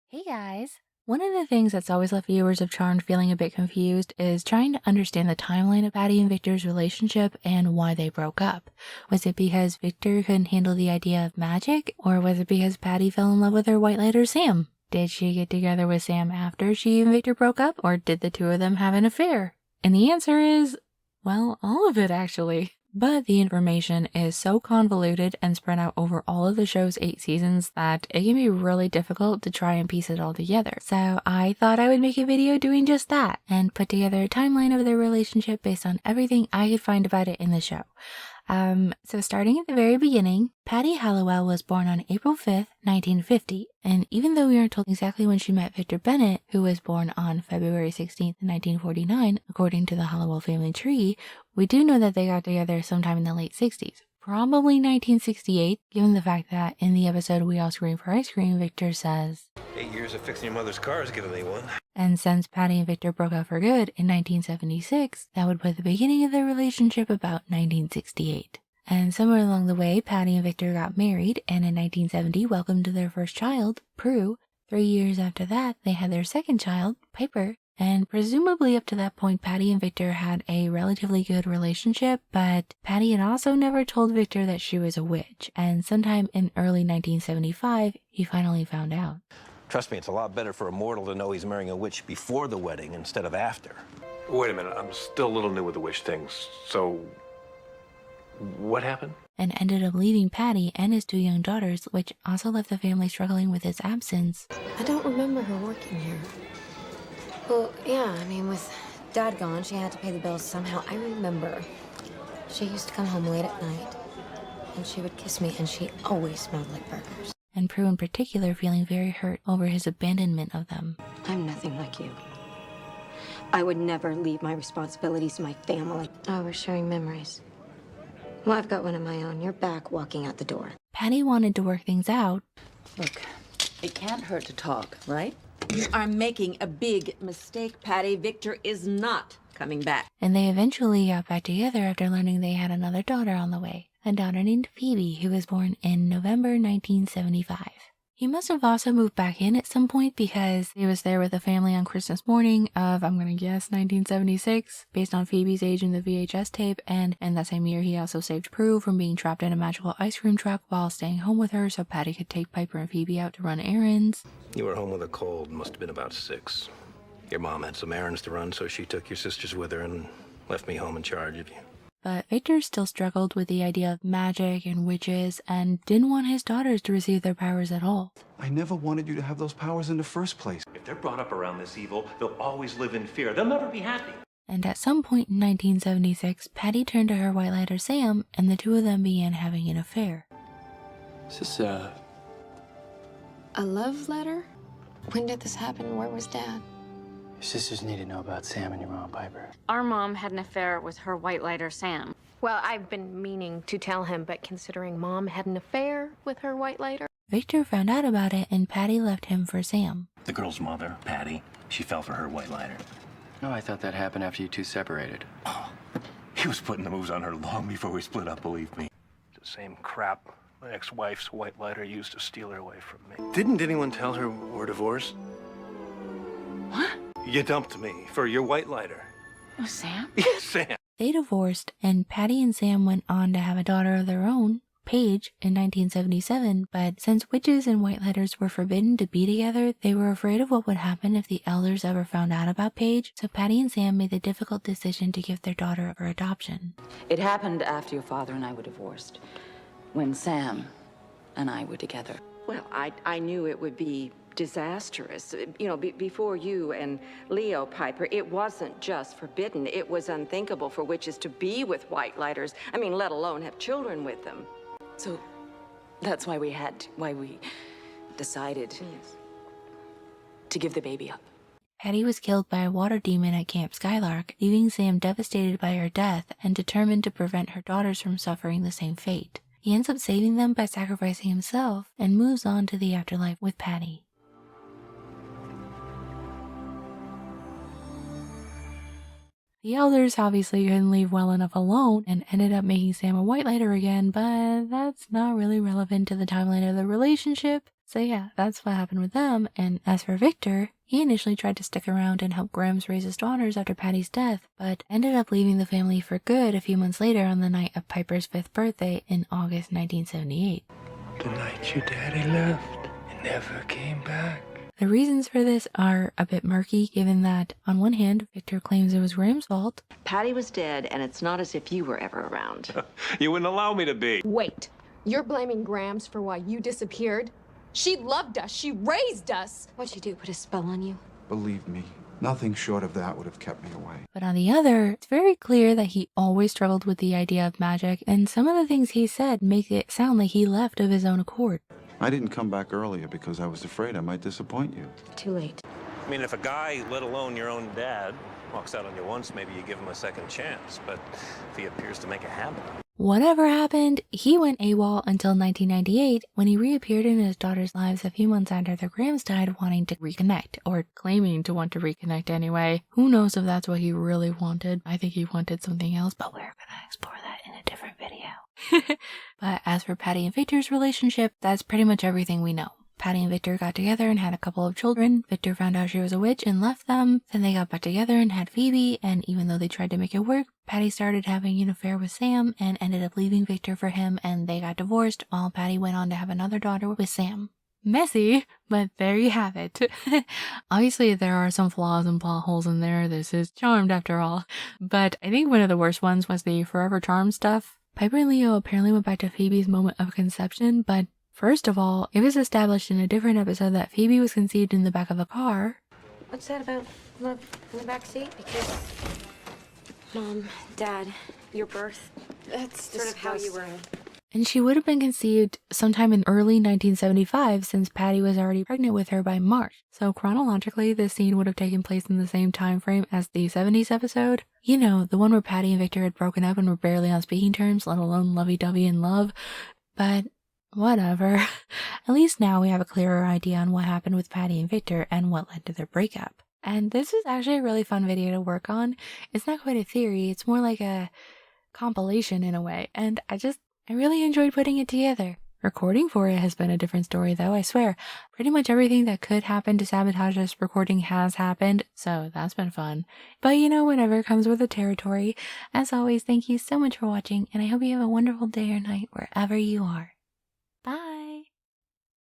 Hey guys! One of the things that's always left viewers of Charmed feeling a bit confused is trying to understand the timeline of Patty and Victor's relationship and why they broke up. Was it because Victor couldn't handle the idea of magic, or was it because Patty fell in love with her white lighter Sam? Did she get together with Sam after she and Victor broke up, or did the two of them have an affair? And the answer is, well, all of it actually. But the information is so convoluted and spread out over all of the show's 8 seasons that it can be really difficult to try and piece it all together. So I thought I would make a video doing just that and put together a timeline of their relationship based on everything I could find about it in the show. So starting at the very beginning, Patty Halliwell was born on April 5th, 1950, and even though we aren't told exactly when she met Victor Bennett, who was born on February 16th, 1949, according to the Halliwell family tree, we do know that they got together sometime in the late 60s. Probably 1968, given the fact that in the episode We All Scream for Ice Cream, Victor says, 8 years of fixing your mother's car is giving me one. And since Patty and Victor broke up for good in 1976, that would put the beginning of their relationship about 1968. And somewhere along the way, Patty and Victor got married, and in 1970 welcomed their first child, Prue. 3 years after that, they had their second child, Piper. And presumably up to that point, Patty and Victor had a relatively good relationship, but Patty had also never told Victor that she was a witch, and sometime in early 1975, he finally found out. Trust me, it's a lot better for a mortal to know he's marrying a witch before the wedding instead of after. Wait a minute, I'm still a little new with the witch things. So, what happened? And ended up leaving Patty and his 2 young daughters, which also left the family struggling with his absence. I don't remember her working here. Well, yeah, I mean, with Dad gone, she had to pay the bills somehow. I remember. She used to come home late at night, and she would kiss me, and she always smelled like burgers. And Prue in particular feeling very hurt over his abandonment of them. I'm nothing like you. I would never leave my responsibilities to my family. Oh, we're sharing memories. Well, I've got one of my own. You're back walking out the door. Patty wanted to work things out. Look, it can't hurt to talk, right? You are making a big mistake, Patty. Victor is not coming back. And they eventually got back together after learning they had another daughter on the way. A daughter named Phoebe, who was born in November 1975. He must have also moved back in at some point because he was there with the family on Christmas morning of, I'm gonna guess, 1976, based on Phoebe's age in the VHS tape, and in that same year he also saved Prue from being trapped in a magical ice cream truck while staying home with her so Patty could take Piper and Phoebe out to run errands. You were home with a cold, must have been about 6. Your mom had some errands to run, so she took your sisters with her and left me home in charge of you. But Victor still struggled with the idea of magic and witches and didn't want his daughters to receive their powers at all. I never wanted you to have those powers in the first place. If they're brought up around this evil, they'll always live in fear. They'll never be happy. And at some point in 1976, Patty turned to her white lighter Sam, and the two of them began having an affair. Is this, A love letter? When did this happen? Where was Dad? Your sisters need to know about Sam and your mom, Piper. Our mom had an affair with her white lighter Sam. Well, I've been meaning to tell him, but considering Mom had an affair with her white lighter. Victor found out about it, and Patty left him for Sam. The girl's mother, Patty, she fell for her white lighter. No, I thought that happened after you two separated. He was putting the moves on her long before we split up, believe me. The same crap my ex-wife's white lighter used to steal her away from me. Didn't anyone tell her we're divorced? What? You dumped me for your white lighter. Oh, Sam? Yes, Sam. They divorced, and Patty and Sam went on to have a daughter of their own, Paige, in 1977, but since witches and white lighters were forbidden to be together, they were afraid of what would happen if the elders ever found out about Paige, so Patty and Sam made the difficult decision to give their daughter up for adoption. It happened after your father and I were divorced, when Sam and I were together. Well, I knew it would be disastrous. You know, before you and Leo, Piper, it wasn't just forbidden. It was unthinkable for witches to be with white lighters. I mean, let alone have children with them. So that's why we decided to give the baby up. Patty was killed by a water demon at Camp Skylark, leaving Sam devastated by her death and determined to prevent her daughters from suffering the same fate. He ends up saving them by sacrificing himself and moves on to the afterlife with Patty. The elders obviously couldn't leave well enough alone and ended up making Sam a white lighter again, but that's not really relevant to the timeline of the relationship. So yeah, that's what happened with them. And as for Victor, he initially tried to stick around and help Grams raise his daughters after Patty's death, but ended up leaving the family for good a few months later on the night of Piper's 5th birthday in August 1978. The night your daddy left and never came back. The reasons for this are a bit murky, given that, on one hand, Victor claims it was Graham's fault. Patty was dead, and it's not as if you were ever around. You wouldn't allow me to be. Wait, you're blaming Grams for why you disappeared? She loved us. She raised us. What'd she do, put a spell on you? Believe me, nothing short of that would have kept me away. But on the other, it's very clear that he always struggled with the idea of magic, and some of the things he said make it sound like he left of his own accord. I didn't come back earlier because I was afraid I might disappoint you. Too late. I mean, if a guy, let alone your own dad, walks out on you once, maybe you give him a second chance. But if he appears to make a habit of it. Whatever happened, he went AWOL until 1998 when he reappeared in his daughter's lives a few months after their Grams died, wanting to reconnect, or claiming to want to reconnect anyway. Who knows if that's what he really wanted. I think he wanted something else, but we're gonna explore that in a different video. But as for Patty and Victor's relationship, that's pretty much everything we know. Patty and Victor got together and had a couple of children. Victor found out she was a witch and left them. Then they got back together and had Phoebe, and even though they tried to make it work, Patty started having an affair with Sam and ended up leaving Victor for him, and they got divorced, while Patty went on to have another daughter with Sam. Messy, but there you have it. Obviously, there are some flaws and plot holes in there. This is Charmed after all. But I think one of the worst ones was the Forever Charmed stuff. Piper and Leo apparently went back to Phoebe's moment of conception, but first of all, it was established in a different episode that Phoebe was conceived in the back of a car. What's that about love in the back seat? Because Mom, Dad, your birth, that's sort of how you were. And she would have been conceived sometime in early 1975 since Patty was already pregnant with her by March. So chronologically, this scene would have taken place in the same time frame as the 70s episode. You know, the one where Patty and Victor had broken up and were barely on speaking terms, let alone lovey-dovey in love. But whatever. At least now we have a clearer idea on what happened with Patty and Victor and what led to their breakup. And this is actually a really fun video to work on. It's not quite a theory, it's more like a compilation in a way. And I really enjoyed putting it together. Recording for it has been a different story though, I swear. Pretty much everything that could happen to sabotage this recording has happened, so that's been fun. But you know, whatever comes with the territory. As always, thank you so much for watching, and I hope you have a wonderful day or night wherever you are.